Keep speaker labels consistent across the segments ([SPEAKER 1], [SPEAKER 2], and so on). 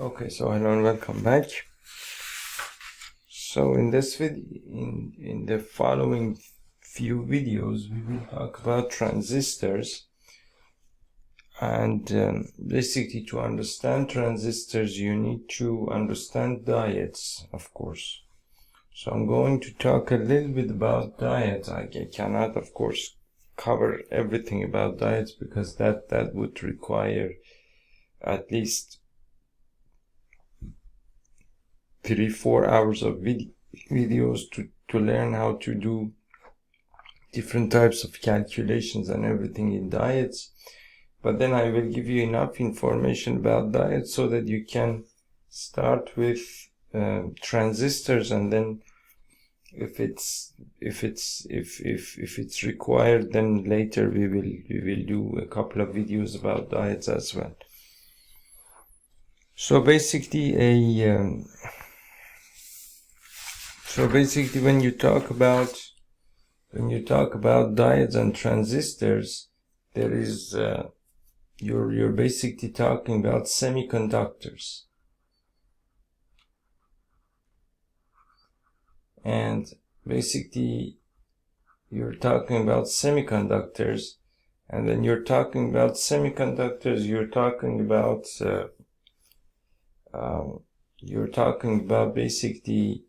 [SPEAKER 1] Okay, so hello and welcome back. So in this video, in the following few videos, we will talk about transistors. And basically, to understand transistors, you need to understand diodes, of course. So I'm going to talk a little bit about diodes. I cannot, of course, cover everything about diodes because that would require at least 3-4 hours of videos to learn how to do different types of calculations and everything in diodes. But then I will give you enough information about diodes so that you can start with transistors, and then if it's required, then later we will do a couple of videos about diodes as well. So basically when you talk about diodes and transistors, there is you're basically talking about semiconductors. And basically you're talking about semiconductors, and when you're talking about semiconductors, you're talking about basically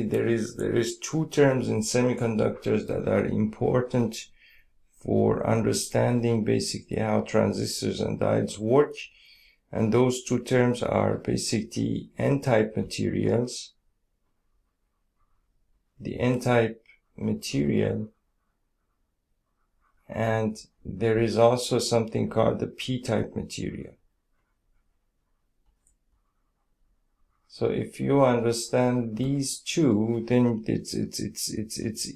[SPEAKER 1] there is two terms in semiconductors that are important for understanding basically how transistors and diodes work, and those two terms are basically n-type materials, the n-type material, and there is also something called the p-type material. So if you understand these two, then it's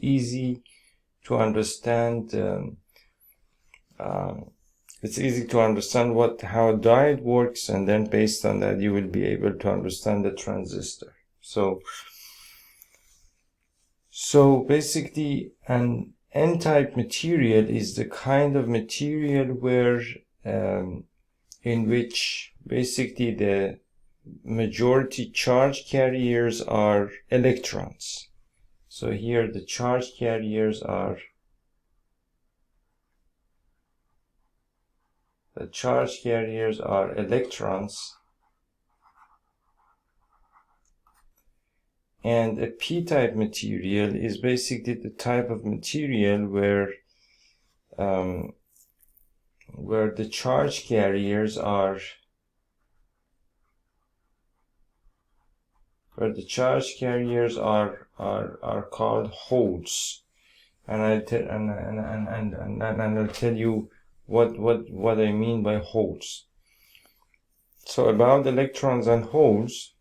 [SPEAKER 1] easy to understand. It's easy to understand how a diode works, and then based on that, you will be able to understand the transistor. So basically, an n-type material is the kind of material where in which basically the majority charge carriers are electrons. So here the charge carriers are electrons, and a p-type material is basically the type of material where the charge carriers are called holes, and I'll tell you what I mean by holes. So about electrons and holes,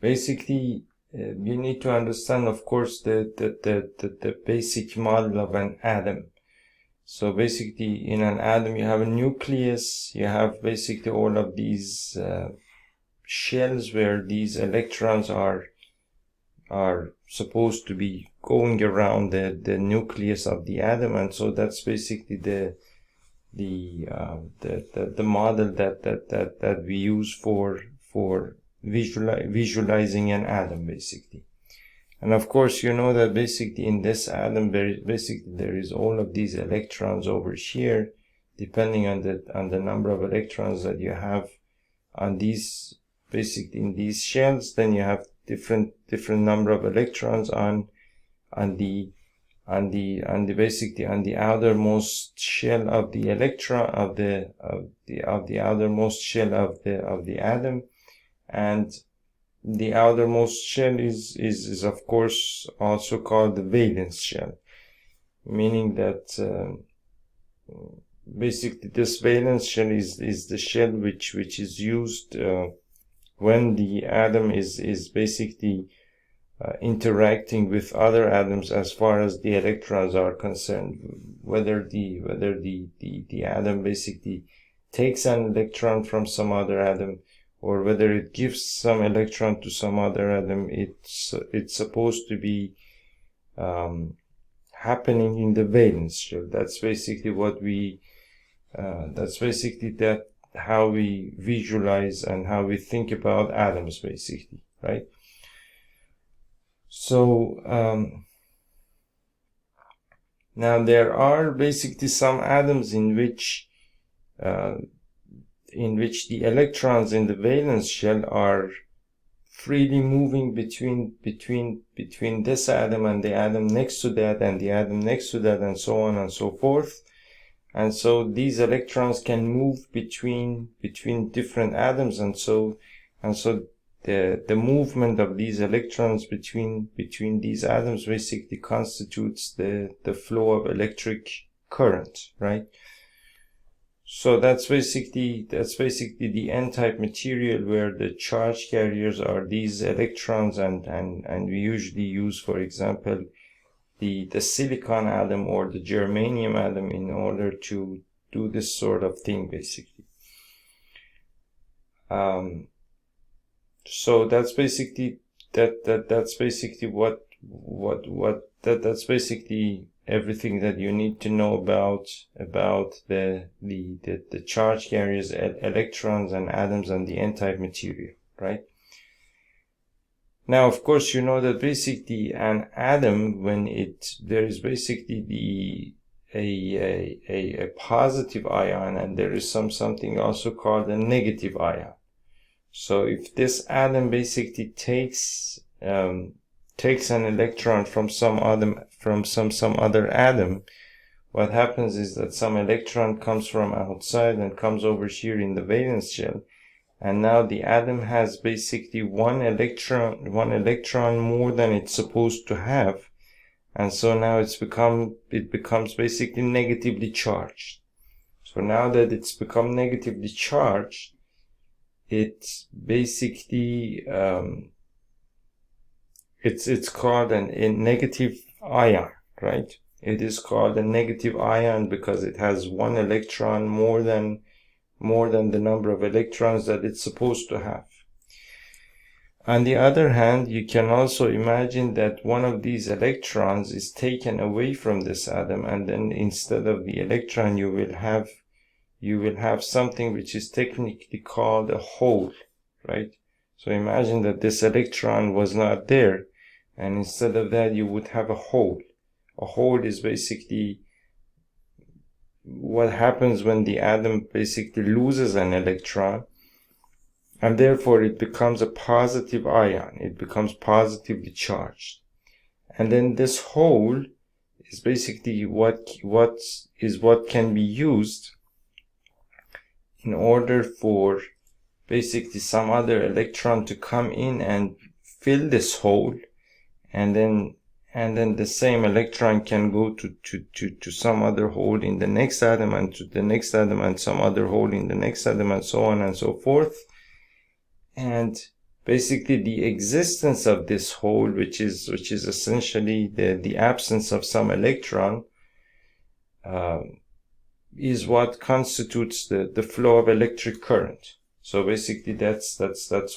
[SPEAKER 1] basically you need to understand, of course, the basic model of an atom. So basically in an atom you have a nucleus, you have basically all of these shells where these electrons are supposed to be going around the nucleus of the atom, and so that's basically the model that we use for visualizing an atom basically. And of course you know that basically in this atom there is all of these electrons over here, depending on the number of electrons that you have on these basically in these shells. Then you have different number of electrons on the basically on the outermost shell of the electron of the outermost shell of the atom. And the outermost shell is of course also called the valence shell, meaning that basically this valence shell is the shell which is used when the atom is basically interacting with other atoms as far as the electrons are concerned, whether the atom basically takes an electron from some other atom, or whether it gives some electron to some other atom. It's supposed to be happening in the valence shell. That's basically what we how we visualize and how we think about atoms, basically, right? So now there are basically some atoms in which the electrons in the valence shell are freely moving between this atom and the atom next to that and the atom next to that, and so on and so forth. And so these electrons can move between different atoms, and so the movement of these electrons between these atoms basically constitutes the flow of electric current, right? So that's basically the n-type material, where the charge carriers are these electrons, and we usually use, for example, the silicon atom or the germanium atom in order to do this sort of thing, basically. So that's basically that's basically everything that you need to know about the charge carriers, electrons and atoms, and the n-type material, right? Now, of course, you know that basically an atom, when there is basically a positive ion, and there is something also called a negative ion. So if this atom basically takes an electron from some other atom, what happens is that some electron comes from outside and comes over here in the valence shell. And now the atom has basically one electron more than it's supposed to have, and so now it becomes basically negatively charged. So now that it's become negatively charged, it's basically it's called a negative ion, right? It is called a negative ion because it has one electron more than the number of electrons that it's supposed to have. On the other hand, you can also imagine that one of these electrons is taken away from this atom, and then instead of the electron you will have something which is technically called a hole, right? So imagine that this electron was not there, and instead of that you would have a hole. A hole is basically what happens when the atom basically loses an electron, and therefore it becomes a positive ion. It becomes positively charged, and then this hole is basically what can be used in order for basically some other electron to come in and fill this hole, and then the same electron can go to some other hole in the next atom, and to the next atom, and some other hole in the next atom, and so on and so forth. And basically the existence of this hole, which is essentially the absence of some electron, is what constitutes the flow of electric current. So basically that's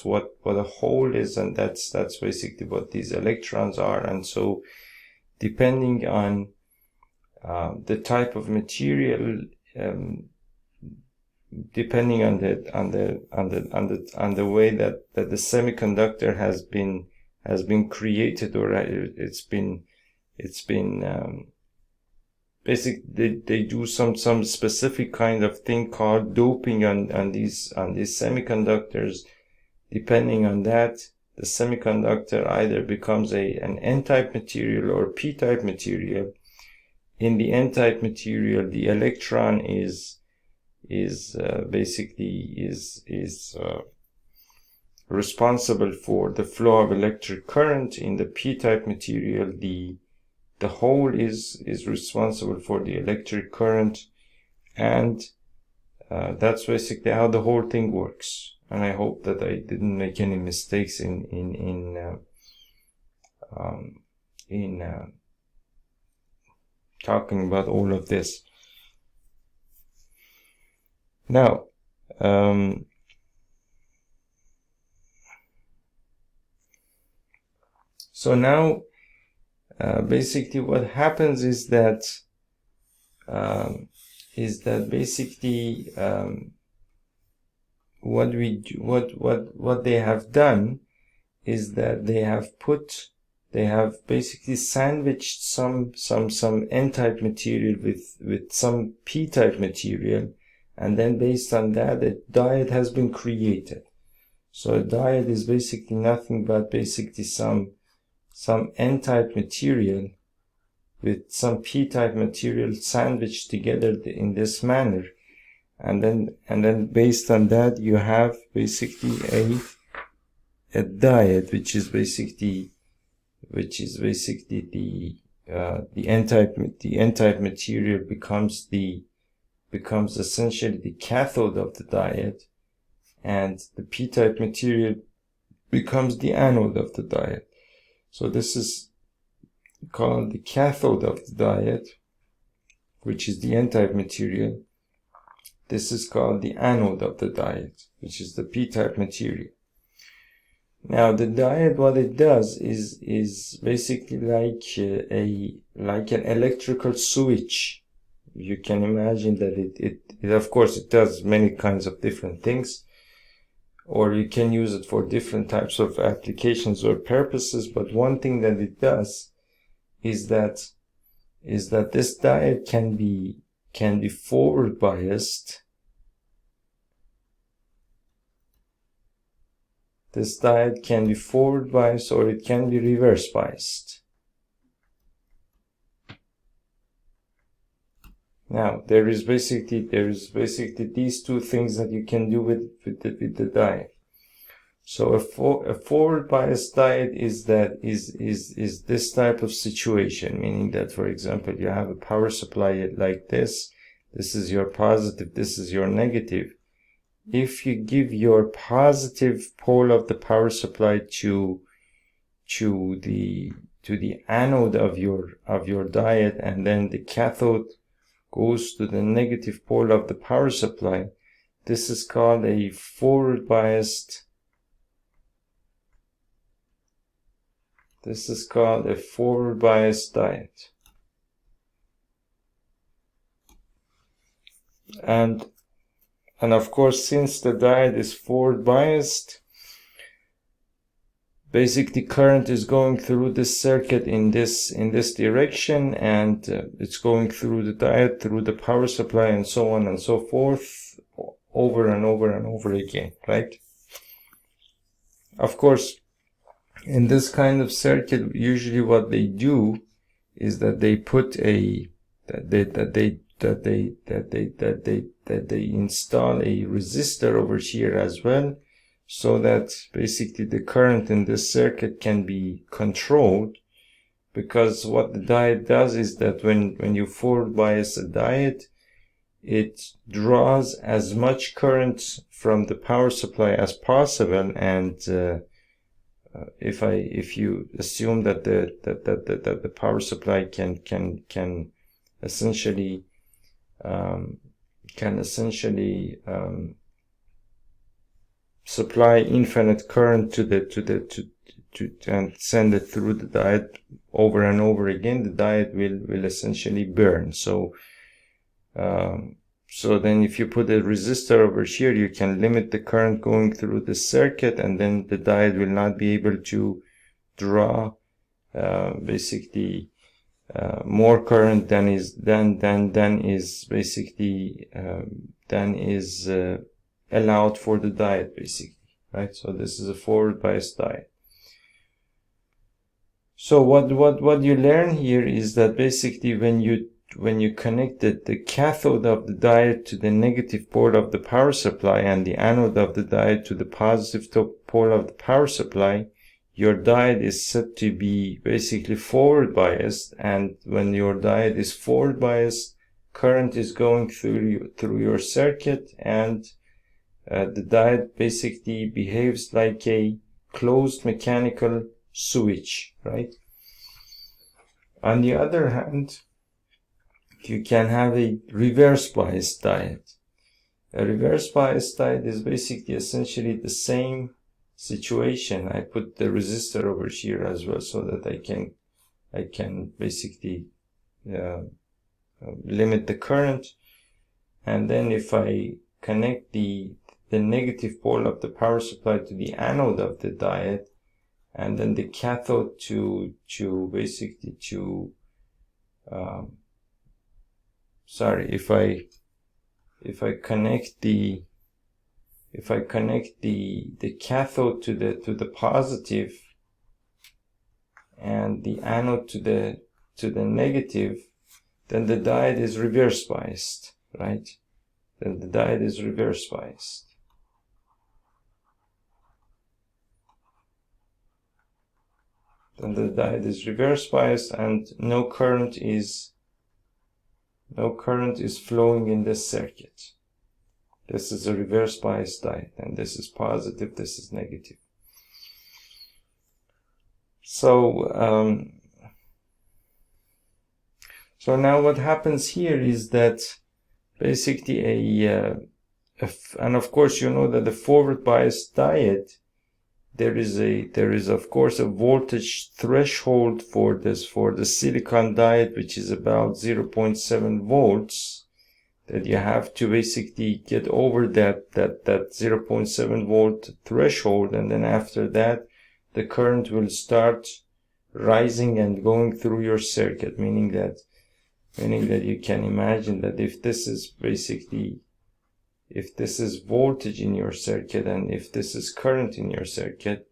[SPEAKER 1] what a hole is, and that's basically what these electrons are. And so depending on the type of material, depending on the way that the semiconductor has been created, or it's been basically they do some specific kind of thing called doping on these semiconductors. Depending on that, the semiconductor either becomes an n-type material or p-type material. In the n-type material, the electron is responsible for the flow of electric current. In the p-type material, the hole is responsible for the electric current, and that's basically how the whole thing works. And I hope that I didn't make any mistakes in talking about all of this. Now, so now basically what happens is that basically what they have done is that they have basically sandwiched some N-type material with some P-type material, and then based on that a diode has been created. So a diode is basically nothing but basically some N-type material with some P-type material sandwiched together in this manner, and then based on that you have basically a diode which is basically the N-type material becomes essentially the cathode of the diode, and the P-type material becomes the anode of the diode. So this is called the cathode of the diode, which is the N-type material. This is called the anode of the diode, which is the P-type material. Now the diode, what it does is basically like an electrical switch. You can imagine that it of course it does many kinds of different things, or you can use it for different types of applications or purposes. But one thing that it does is that this diode can be forward biased. This diode can be forward biased, or it can be reverse biased. Now there is basically these two things that you can do with the diode. So a forward biased diode is this type of situation, meaning that, for example, you have a power supply like this. This is your positive, this is your negative. If you give your positive pole of the power supply to the anode of your diode, and then the cathode goes to the negative pole of the power supply, this is called a forward biased. This is called a forward biased diode. And of course, since the diode is forward biased, basically current is going through this circuit in this direction, and it's going through the diode, through the power supply, and so on and so forth, over and over and over again, right? Of course, in this kind of circuit, usually what they do is that they put they install a resistor over here as well, so that basically the current in this circuit can be controlled. Because what the diode does is that when you forward bias a diode, it draws as much current from the power supply as possible, and if you assume that the power supply can essentially supply infinite current and send it through the diode over and over again, the diode will essentially burn. So then if you put a resistor over here, you can limit the current going through the circuit, and then the diode will not be able to draw basically more current than is allowed for the diode, basically, right? So this is a forward biased diode. So what you learn here is that basically when you connected the cathode of the diode to the negative pole of the power supply, and the anode of the diode to the positive pole of the power supply, your diode is set to be basically forward biased. And when your diode is forward biased, current is going through your circuit, and the diode basically behaves like a closed mechanical switch, right? On the other hand, you can have a reverse bias diode. A reverse bias diode is basically essentially the same situation. I put the resistor over here as well so that I can basically limit the current. And then if I connect the negative pole of the power supply to the anode of the diode, and then the cathode to if I connect the cathode to the positive and the anode to the negative, then the diode is reverse biased, right? Then the diode is reverse biased. Then the diode is reverse biased and no current is flowing in this circuit. This is a reverse bias diode, and this is positive, this is negative. So now what happens here is that basically and of course you know that the forward bias diode, there is of course a voltage threshold for the silicon diode, which is about 0.7 volts, that you have to basically get over that 0.7 volt threshold, and then after that the current will start rising and going through your circuit, meaning that you can imagine that if this is voltage in your circuit and if this is current in your circuit,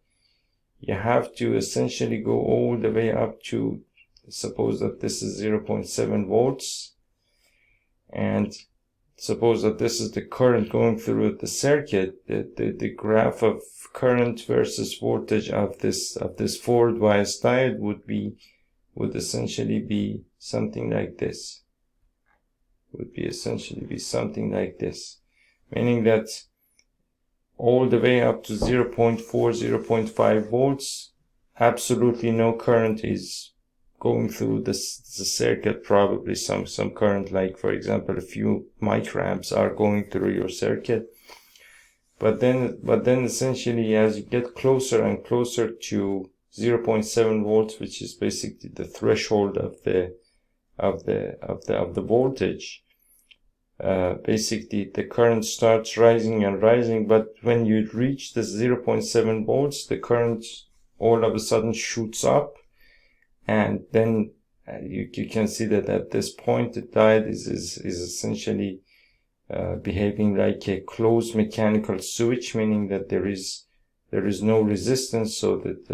[SPEAKER 1] you have to essentially go all the way up to, suppose that this is 0.7 volts, and suppose that this is the current going through the circuit. The graph of current versus voltage of this forward bias diode would essentially be something like this. Meaning that all the way up to 0.4, 0.5 volts, absolutely no current is going through the circuit. Probably some current, like for example a few microamps, are going through your circuit. But then essentially as you get closer and closer to 0.7 volts, which is basically the threshold of the voltage, basically the current starts rising and rising. But when you reach the 0.7 volts, the current all of a sudden shoots up, and then you can see that at this point the diode is essentially behaving like a closed mechanical switch, meaning that there is no resistance, so that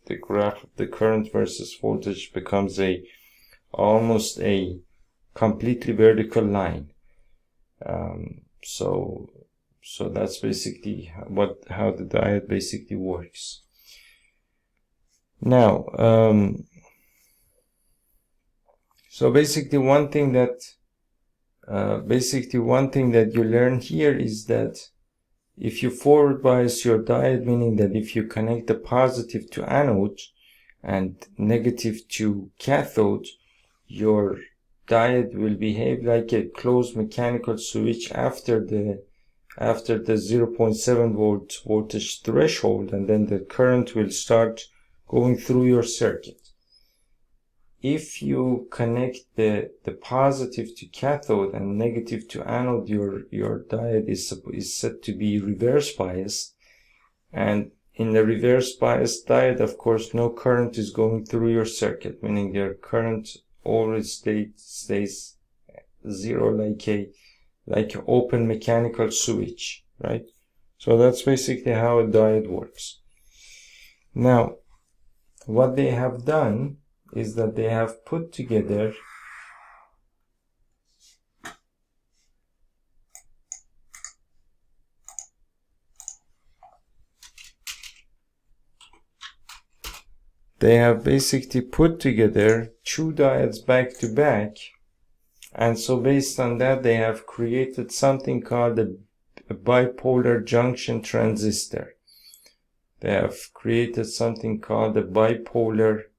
[SPEAKER 1] the graph of the current versus voltage becomes almost a completely vertical line. So that's basically how the diode basically works. Now, so basically one thing that you learn here is that if you forward bias your diode, meaning that if you connect the positive to anode and negative to cathode, your diode will behave like a closed mechanical switch after the 0.7 volt voltage threshold, and then the current will start going through your circuit. If you connect the positive to cathode and negative to anode, your diode is said to be reverse biased, and in the reverse biased diode, of course, no current is going through your circuit, meaning your current always stays zero, like an open mechanical switch, right? So that's basically how a diode works. Now, what they have done is that they have put together basically put together two diodes back to back, and so based on that they have created something called a bipolar junction transistor. They have created something called a bipolar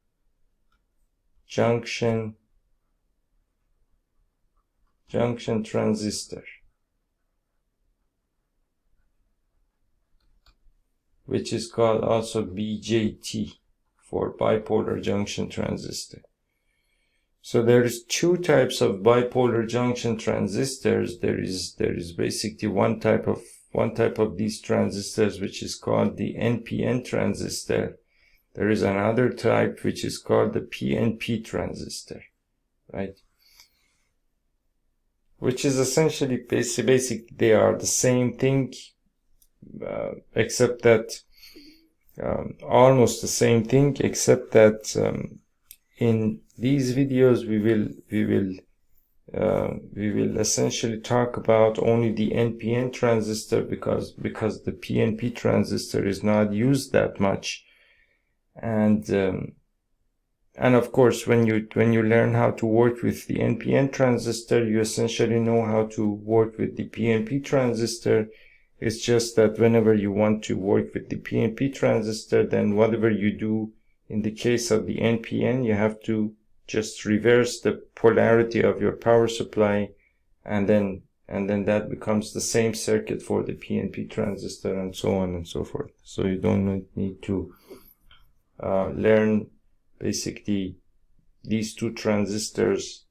[SPEAKER 1] junction transistor, which is called also BJT for bipolar junction transistor. So there's two types of bipolar junction transistors. There is basically one type of these transistors which is called the NPN transistor. There is another type which is called the PNP transistor, right? Which is essentially basic. They are the same thing, except that almost the same thing, except that in these videos we will essentially talk about only the NPN transistor because the PNP transistor is not used that much, and of course when you learn how to work with the NPN transistor, you essentially know how to work with the PNP transistor. It's just that whenever you want to work with the PNP transistor, then whatever you do in the case of the NPN, you have to just reverse the polarity of your power supply, and then that becomes the same circuit for the PNP transistor, and so on and so forth. So you don't need to learn basically these two transistors.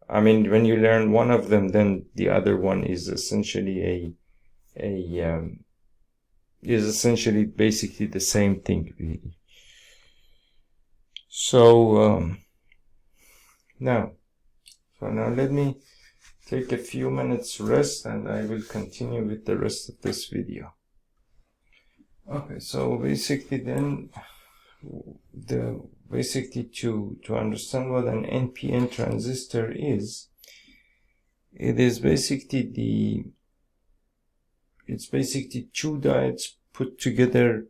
[SPEAKER 1] I mean, when you learn one of them, then the other one is essentially basically the same thing, really. So now let me take a few minutes rest, and I will continue with the rest of this video. Okay, so basically then to understand what an NPN transistor is, it's basically two diodes put together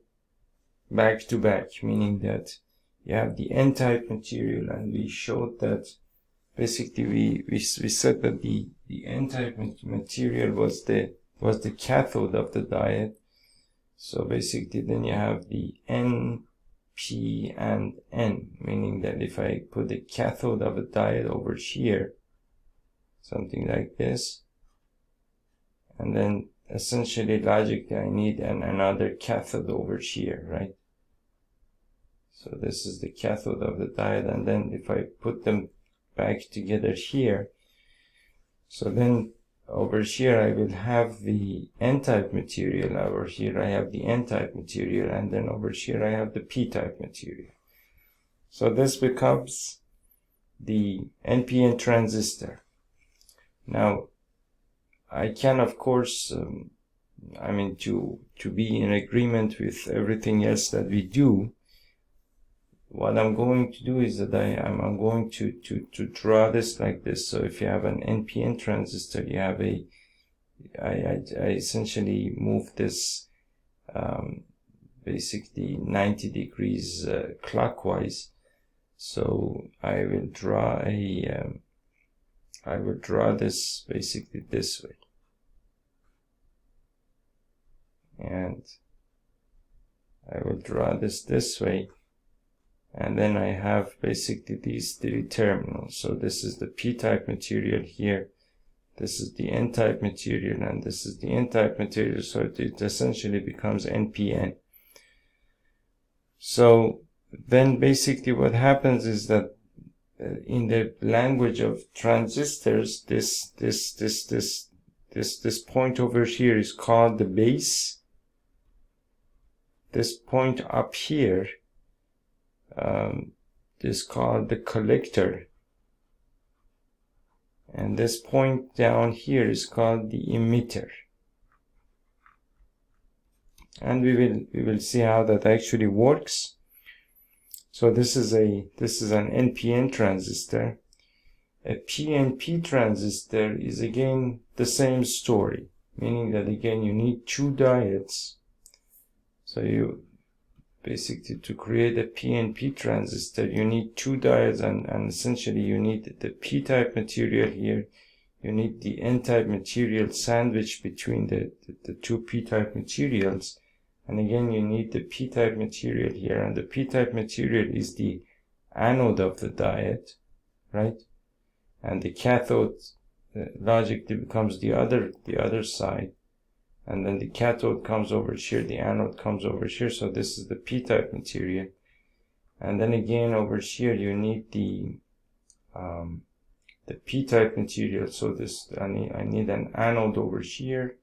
[SPEAKER 1] back to back, meaning that you have the N-type material, and we showed that basically we said that the N-type material was the cathode of the diode. So basically then you have the N, P, and N, meaning that if I put the cathode of a diode over here, something like this, and then essentially logically I need another cathode over here, right? So this is the cathode of the diode, and then if I put them back together here, so then over here I will have the N-type material, over here I have the N-type material, and then over here I have the P-type material. So this becomes the NPN transistor. Now I can, of course, I mean, to be in agreement with everything else that we do, what I'm going to do is that I'm going to draw this like this. So if you have an NPN transistor, you have I essentially move this basically 90 degrees clockwise. So I will draw this basically this way, and I will draw this way. And then I have basically these three terminals. So this is the P-type material here, this is the N-type material, and this is the N-type material. So it essentially becomes NPN. So then basically what happens is that in the language of transistors, this point over here is called the base. This point up here is called the collector, and this point down here is called the emitter. And we will see how that actually works. So this is an NPN transistor. A PNP transistor is again the same story, meaning that again you need two diodes. So you basically, to create a PNP transistor, you need two diodes, and essentially you need the P-type material here, you need the N-type material sandwiched between the two P-type materials, and again you need the P-type material here, and the P-type material is the anode of the diode, right? And the cathode logically becomes the other side, and then the cathode comes over here, the anode comes over here. So this is the p-type material. And then again over here you need the p-type material. So this I need an anode over here,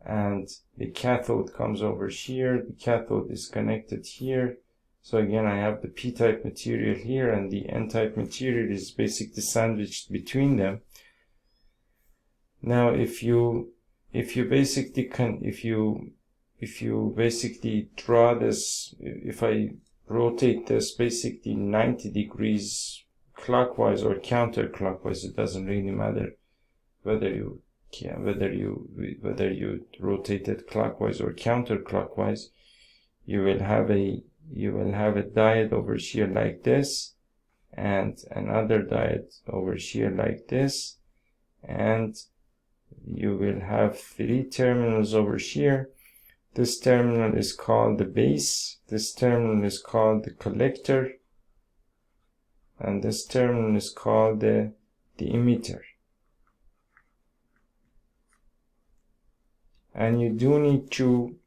[SPEAKER 1] and the cathode comes over here. The cathode is connected here. So again I have the p-type material here, and the n-type material is basically sandwiched between them. Now if you basically draw this, if I rotate this basically 90 degrees clockwise or counterclockwise, it doesn't really matter whether you rotate it clockwise or counterclockwise. You will have a diode over here like this, and another diode over here like this, and you will have 3 terminals over here. This terminal is called the base, this terminal is called the collector, and this terminal is called the emitter. And you do need to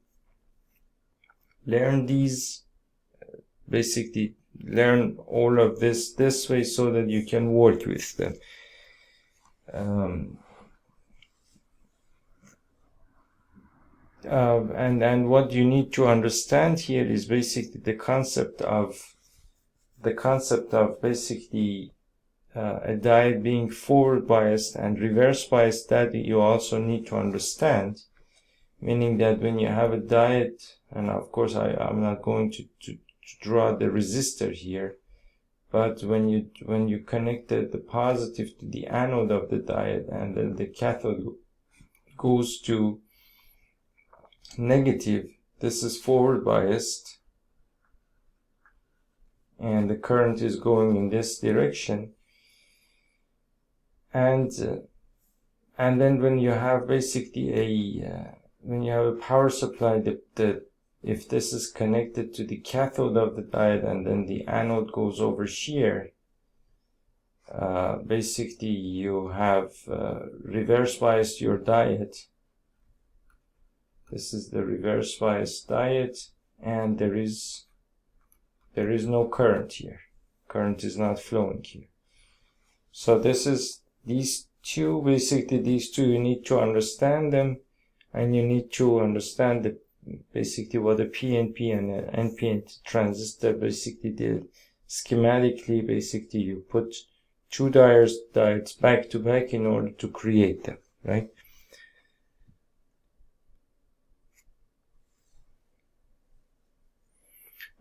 [SPEAKER 1] learn these, basically learn all of this way so that you can work with them. And what you need to understand here is basically the concept of basically a diode being forward biased and reverse biased. That you also need to understand, meaning that when you have a diode, and of course I'm not going to draw the resistor here, but when you connect the positive to the anode of the diode, and then the cathode goes to negative, this is forward biased, and the current is going in this direction. And then when you have basically when you have a power supply, if this is connected to the cathode of the diode and then the anode goes over here, basically you have reverse biased your diode. This is the reverse biased diode, and there is no current here. Current is not flowing here. So this is these two, basically these two, you need to understand them, and you need to understand basically what a PNP and an NPN transistor basically did. Schematically, basically you put two diodes back to back in order to create them, right?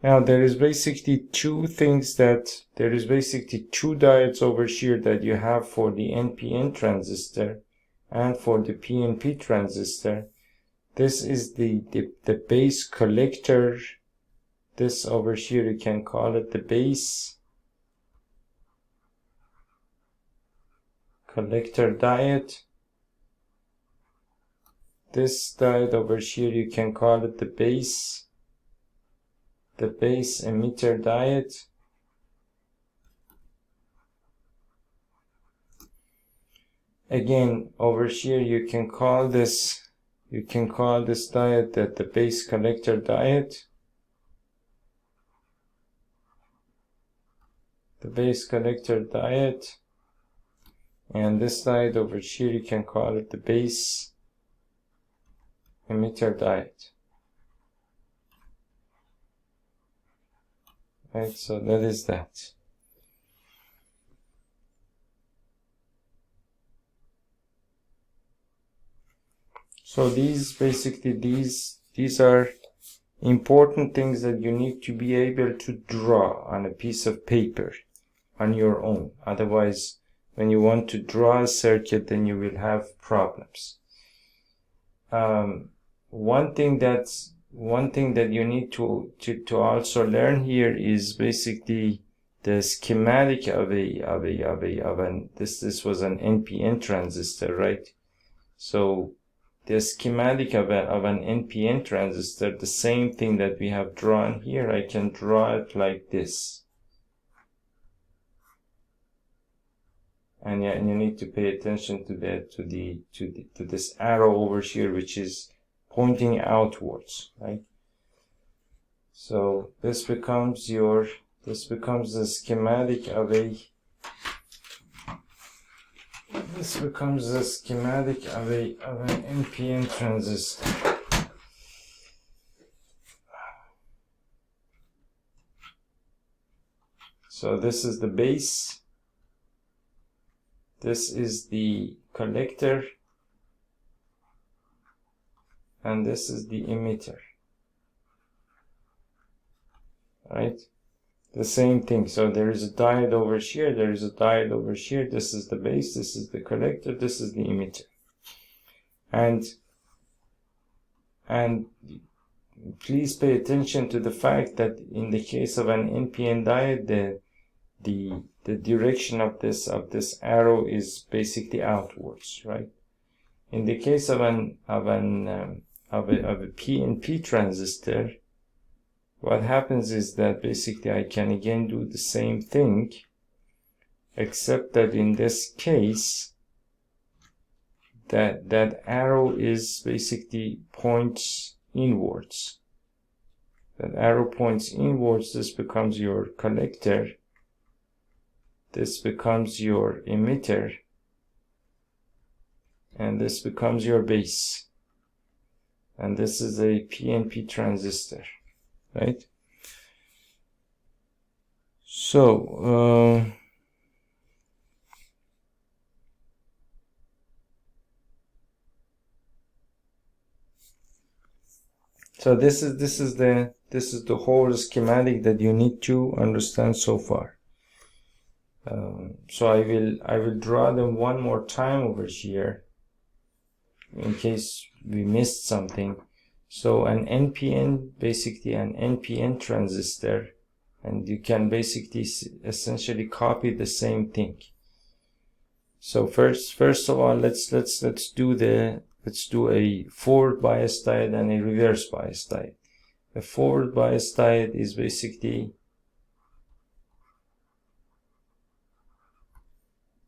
[SPEAKER 1] Now there is basically two diodes over here that you have for the NPN transistor and for the PNP transistor. This is the base collector. This over here you can call it the base collector diode. This diode over here you can call it the base emitter diode. Again, over here you can call this diode that the base collector diode. The base collector diode. And this diode over here you can call it the base emitter diode. Right, so that is that. So these are important things that you need to be able to draw on a piece of paper on your own. Otherwise, when you want to draw a circuit, then you will have problems. One thing that you need to also learn here is basically the schematic of this was an NPN transistor, right? So the schematic of an NPN transistor, the same thing that we have drawn here, I can draw it like this. And yeah, and you need to pay attention to this arrow over here, which is pointing outwards, right? So this becomes the schematic of an NPN transistor. So this is the base, this is the collector, and this is the emitter, right? The same thing. So there is a diode over here, there is a diode over here, this is the base, this is the collector, this is the emitter. And please pay attention to the fact that in the case of an NPN diode, the direction of this arrow is basically outwards, right? In the case of a PNP transistor, what happens is that basically I can again do the same thing, except that in this case, that arrow is basically points inwards. That arrow points inwards. This becomes your collector. This becomes your emitter. And this becomes your base. And this is a PNP transistor, right? So, so this is the whole schematic that you need to understand so far. So I will draw them one more time over here in case we missed something. So an NPN, basically an NPN transistor, and you can basically essentially copy the same thing. So first of all, let's do a forward bias diode and a reverse bias diode. A forward bias diode is basically,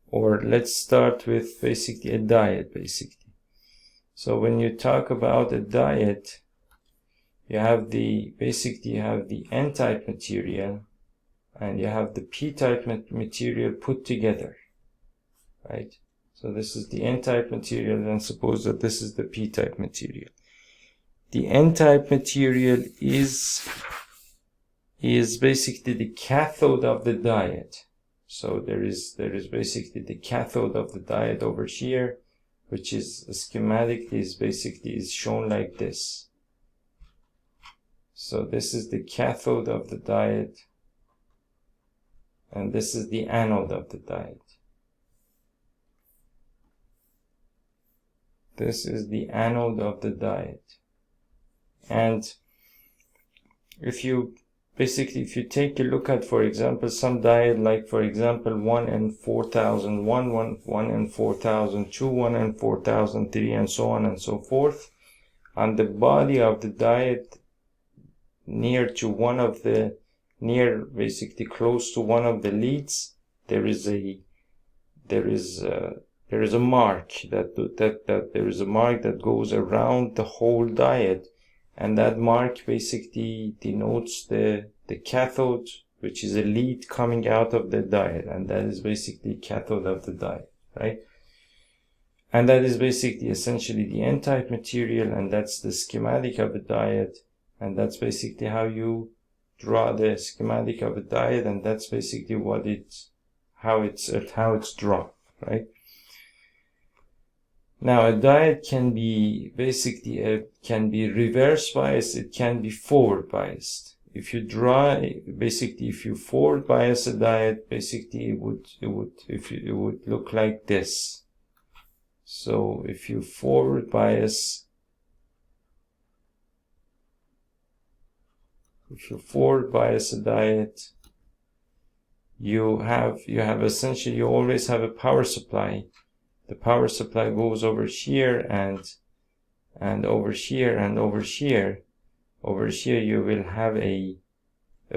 [SPEAKER 1] or let's start with basically a diode basically. So when you talk about a diode, you have the N-type material and you have the P-type material put together, right? So this is the N-type material, and suppose that this is the P-type material. The N-type material is basically the cathode of the diode. So there is basically the cathode of the diode over here, which is schematically is shown like this. So this is the cathode of the diode, and this is the anode of the diode. This is the anode of the diode. And if you take a look at, for example, some diode, like for example 1N4000, 1N4000, 1N4003, and so on and so forth, on the body of the diode, close to one of the leads, there is a mark that goes around the whole diode, and that mark basically denotes the cathode, which is a lead coming out of the diode, and that is basically cathode of the diode, right? And that is basically essentially the N-type material, and that's the schematic of the diode, and that's basically how you draw the schematic of a diode, and that's basically how it's drawn, right? Now a diode can be reverse biased, it can be forward biased. If you forward bias a diode, basically it would look like this. So if you forward bias a diode, you always have a power supply. The power supply goes over here and over here and over here. Over here you will have a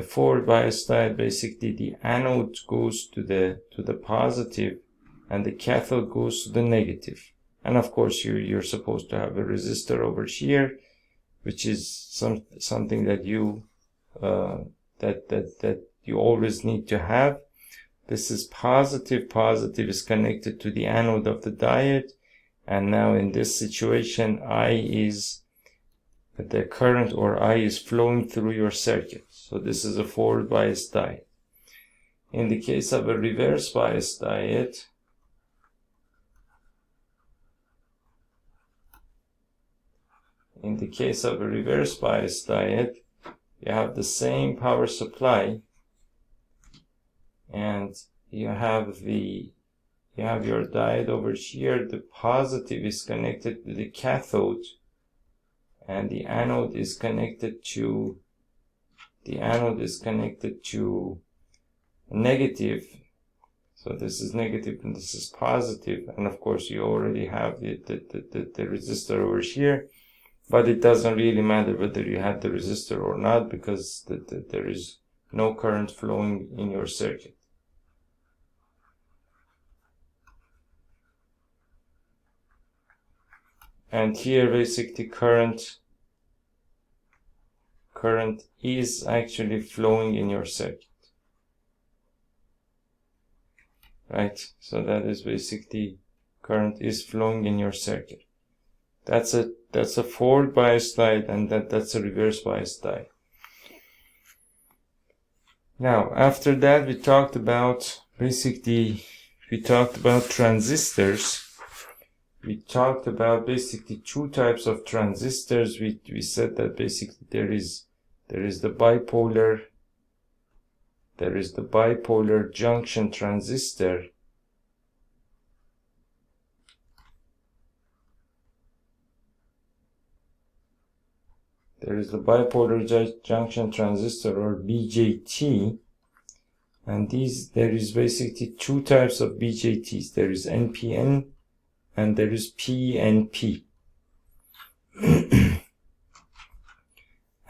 [SPEAKER 1] forward bias diode. Basically the anode goes to the positive and the cathode goes to the negative. And of course you're supposed to have a resistor over here which is something that you that you always need to have. This is positive. Positive is connected to the anode of the diode, and now in this situation, I is the current, or I is flowing through your circuit. So this is a forward bias diode. In the case of a reverse bias diode, you have the same power supply, and you have your diode over here. The positive is connected to the cathode, and the anode is connected to negative. So this is negative and this is positive, and of course you already have the resistor over here. But it doesn't really matter whether you have the resistor or not, because there is no current flowing in your circuit. And here basically current is actually flowing in your circuit. Right? So that is basically current is flowing in your circuit. That's a forward bias diode, and that's a reverse bias diode. Now, after that, we talked about transistors. We talked about basically two types of transistors. We said that basically there is the bipolar junction transistor. There is the bipolar junction transistor, or BJT, and there is basically two types of BJTs. There is NPN and there is PNP.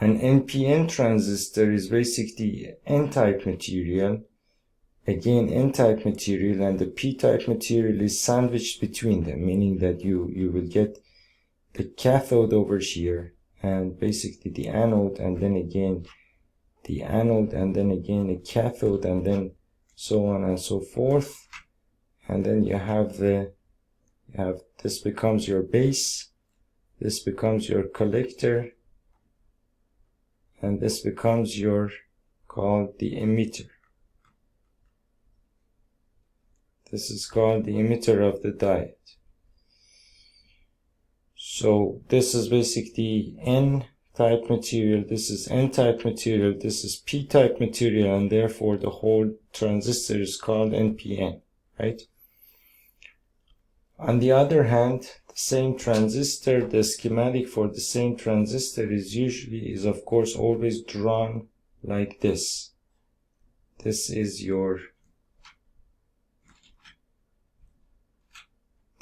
[SPEAKER 1] An NPN transistor is basically N-type material, again N-type material, and the P-type material is sandwiched between them, meaning that you will get the cathode over here, and basically the anode, and then again the anode, and then again a cathode, and then so on and so forth. And then you have this becomes your base, this becomes your collector, and this becomes called the emitter. This is called the emitter of the diode. So this is basically N-type material, this is N-type material, this is P-type material, and therefore the whole transistor is called NPN, right? On the other hand, the same transistor, the schematic for the same transistor is of course always drawn like this. This is your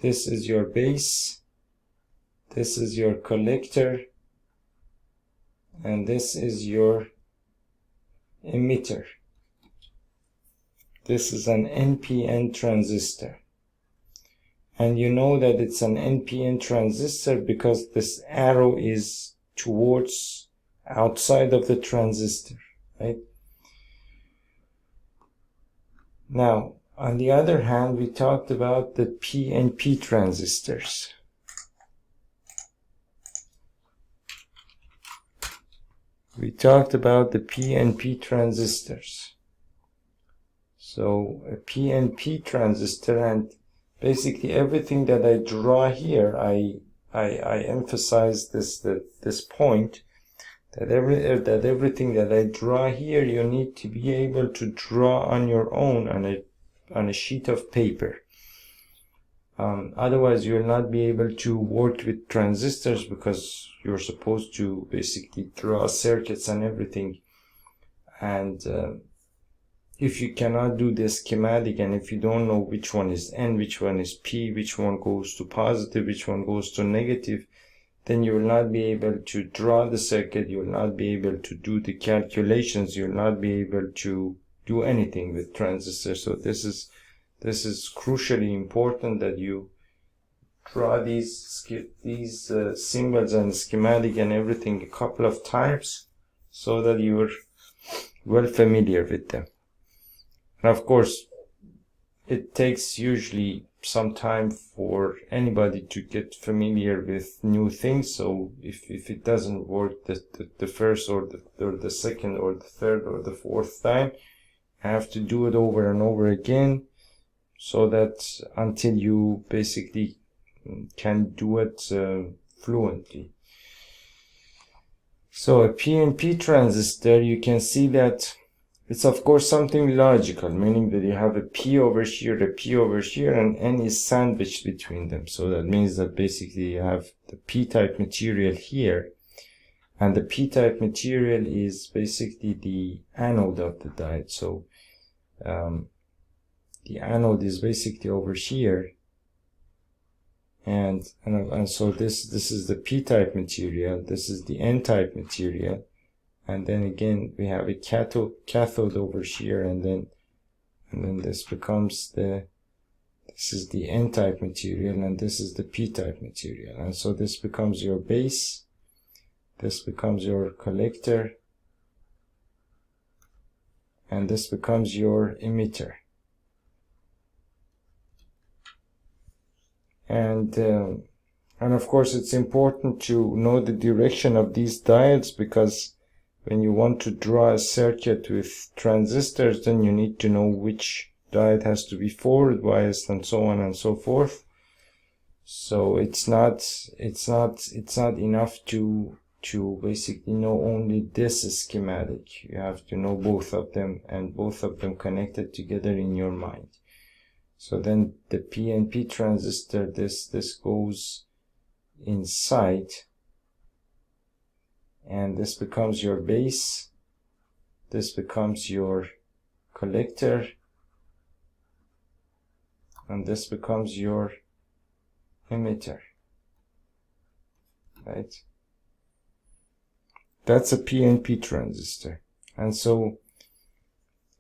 [SPEAKER 1] base, this is your collector, and this is your emitter. This is an NPN transistor. And you know that it's an NPN transistor because this arrow is towards outside of the transistor, right? Now, on the other hand, we talked about the PNP transistors. We talked about the PNP transistors. So a PNP transistor, and basically everything that I draw here, I emphasize this point that everything that I draw here, you need to be able to draw on your own on a sheet of paper. Otherwise, you will not be able to work with transistors, because you're supposed to basically draw circuits and everything. And if you cannot do the schematic, and if you don't know which one is N, which one is P, which one goes to positive, which one goes to negative, then you will not be able to draw the circuit, you will not be able to do the calculations, you will not be able to do anything with transistors. So this is crucially important that you draw these symbols and schematic and everything a couple of times so that you're well familiar with them. And of course, it takes usually some time for anybody to get familiar with new things. So if it doesn't work the first or the second or the third or the fourth time, you have to do it over and over again, so that until you basically can do it fluently. So a PNP transistor, you can see that it's of course something logical, meaning that you have a P over here, a P over here, and N is sandwiched between them. So that means that basically you have the P-type material here, and the P-type material is basically the anode of the diode. So the anode is basically over here, and so this is the P-type material, this is the N-type material, and then again we have a cathode over here, and then this becomes this is the N-type material, and this is the P-type material. And so this becomes your base, this becomes your collector, and this becomes your emitter. And of course it's important to know the direction of these diodes, because when you want to draw a circuit with transistors, then you need to know which diode has to be forward biased and so on and so forth. So it's not enough to basically know only this schematic. You have to know both of them, and both of them connected together in your mind. So then the PNP transistor, this goes inside, and this becomes your base, this becomes your collector, and this becomes your emitter, right? That's a PNP transistor. And so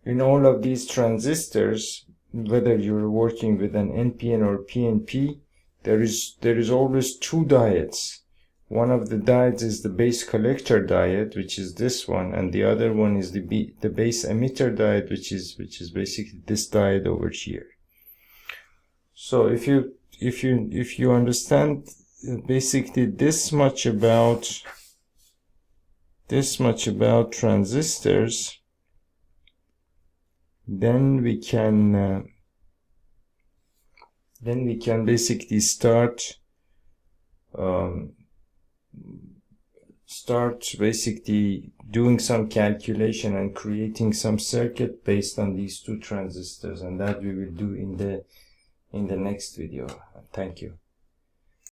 [SPEAKER 1] in all of these transistors, whether you're working with an NPN or PNP, there is always two diodes. One of the diodes is the base collector diode, which is this one, and the other one is the base emitter diode, which is basically this diode over here. So if you understand basically this much about transistors, then we can basically start basically doing some calculation and creating some circuit based on these two transistors, and that we will do in the next video. Thank you.